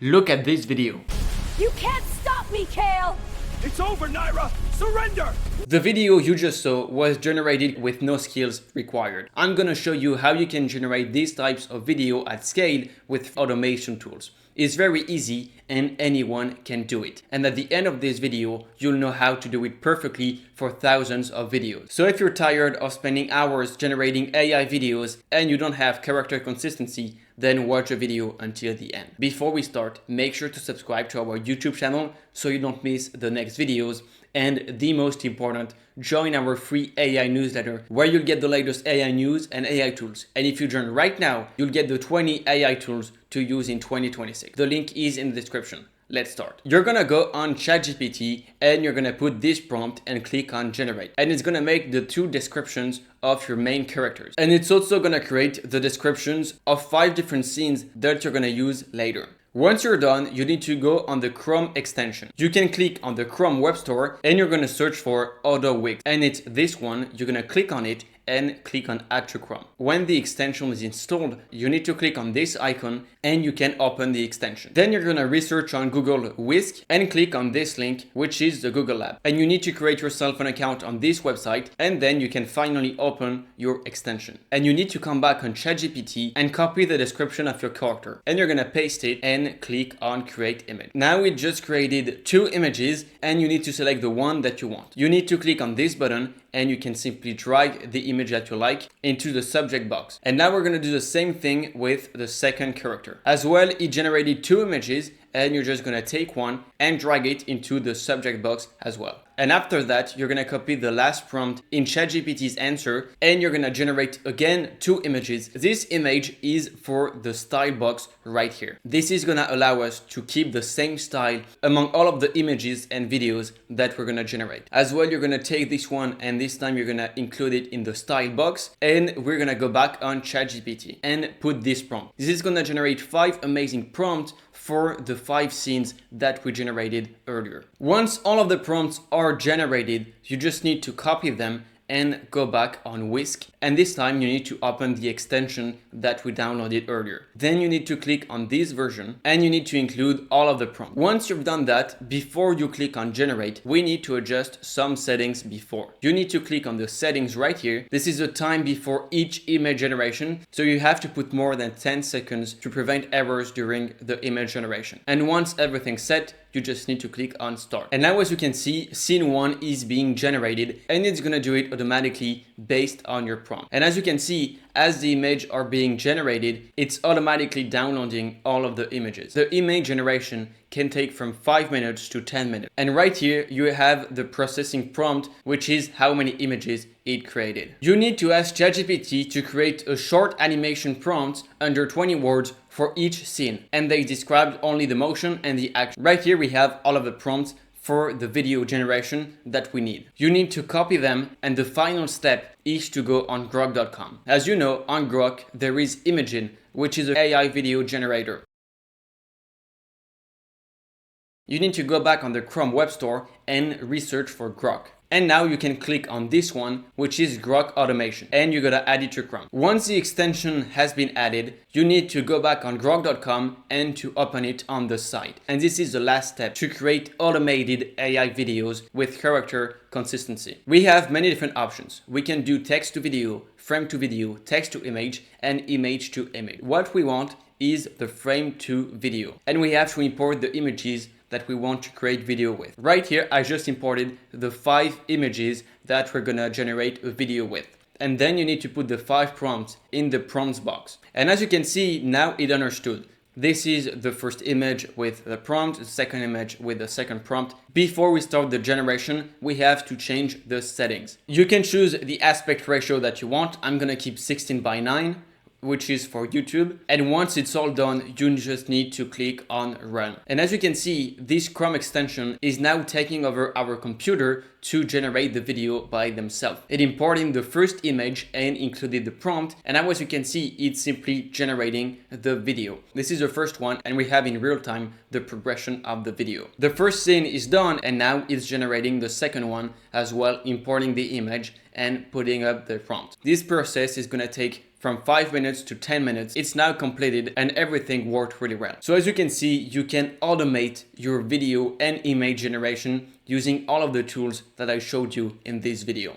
Look at this video. You can't stop me, Kale! It's over, Naira! Surrender! The video you just saw was generated with no skills required. I'm gonna show you how you can generate these types of video at scale with automation tools. It's very easy and anyone can do it. And at the end of this video, you'll know how to do it perfectly for thousands of videos. So if you're tired of spending hours generating AI videos and you don't have character consistency, then watch the video until the end. Before we start, make sure to subscribe to our YouTube channel so you don't miss the next videos. And the most important, join our free AI newsletter where you'll get the latest AI news and AI tools. And if you join right now, you'll get the 20 AI tools to use in 2026. The link is in the description. Let's start. You're gonna go on ChatGPT and you're gonna put this prompt and click on generate. And it's gonna make the 2 descriptions of your main characters. And it's also gonna create the descriptions of 5 different scenes that you're gonna use later. Once you're done, you need to go on the Chrome extension. You can click on the Chrome Web Store and you're gonna search for AutoWix. And it's this one, you're gonna click on it and click on Add to Chrome. When the extension is installed, you need to click on this icon and you can open the extension. Then you're gonna research on Google Whisk and click on this link, which is the Google Lab. And you need to create yourself an account on this website and then you can finally open your extension. And you need to come back on ChatGPT and copy the description of your character. And you're gonna paste it and click on Create Image. Now it just created 2 images and you need to select the one that you want. You need to click on this button and you can simply drag the image that you like into the subject box. And now we're gonna do the same thing with the second character. As well, it generated 2 images and you're just gonna take one and drag it into the subject box as well. And after that, you're gonna copy the last prompt in ChatGPT's answer and you're gonna generate again 2 images. This image is for the style box right here. This is gonna allow us to keep the same style among all of the images and videos that we're gonna generate. As well, you're gonna take this one and this time you're gonna include it in the style box and we're gonna go back on ChatGPT and put this prompt. This is gonna generate 5 amazing prompts for the 5 scenes that we generated earlier. Once all of the prompts are generated, you just need to copy them and go back on Whisk. And this time you need to open the extension that we downloaded earlier. Then you need to click on this version and you need to include all of the prompts. Once you've done that, before you click on generate, we need to adjust some settings before. You need to click on the settings right here. This is the time before each image generation. So you have to put more than 10 seconds to prevent errors during the image generation. And once everything's set, you just need to click on start. And now as you can see, scene 1 is being generated and it's gonna do it automatically based on your prompt. And as you can see, as the images are being generated, it's automatically downloading all of the images. The image generation can take from 5 minutes to 10 minutes. And right here, you have the processing prompt, which is how many images it created. You need to ask ChatGPT to create a short animation prompt under 20 words for each scene. And they described only the motion and the action. Right here, we have all of the prompts for the video generation that we need. You need to copy them and the final step is to go on Grok.com. As you know, on Grok, there is Imagen, which is an AI video generator. You need to go back on the Chrome Web Store and research for Grok. And now you can click on this one, which is Grok Automation, and you gotta add it to Chrome. Once the extension has been added, you need to go back on Grok.com and to open it on the site. And this is the last step to create automated AI videos with character consistency. We have many different options. We can do text to video, frame to video, text to image, and image to image. What we want is the frame to video, and we have to import the images that we want to create video with. Right here, I just imported the 5 images that we're gonna generate a video with. And then you need to put the 5 prompts in the prompts box. And as you can see, now it understood. This is the first image with the prompt, the second image with the second prompt. Before we start the generation, we have to change the settings. You can choose the aspect ratio that you want. I'm gonna keep 16:9. Which is for YouTube. And once it's all done, you just need to click on run. And as you can see, this Chrome extension is now taking over our computer to generate the video by themselves. It imported the first image and included the prompt. And now as you can see, it's simply generating the video. This is the first one and we have in real time the progression of the video. The first scene is done and now it's generating the second one as well, importing the image and putting up the prompt. This process is gonna take from 5 minutes to 10 minutes. It's now completed and everything worked really well. So as you can see, you can automate your video and image generation using all of the tools that I showed you in this video.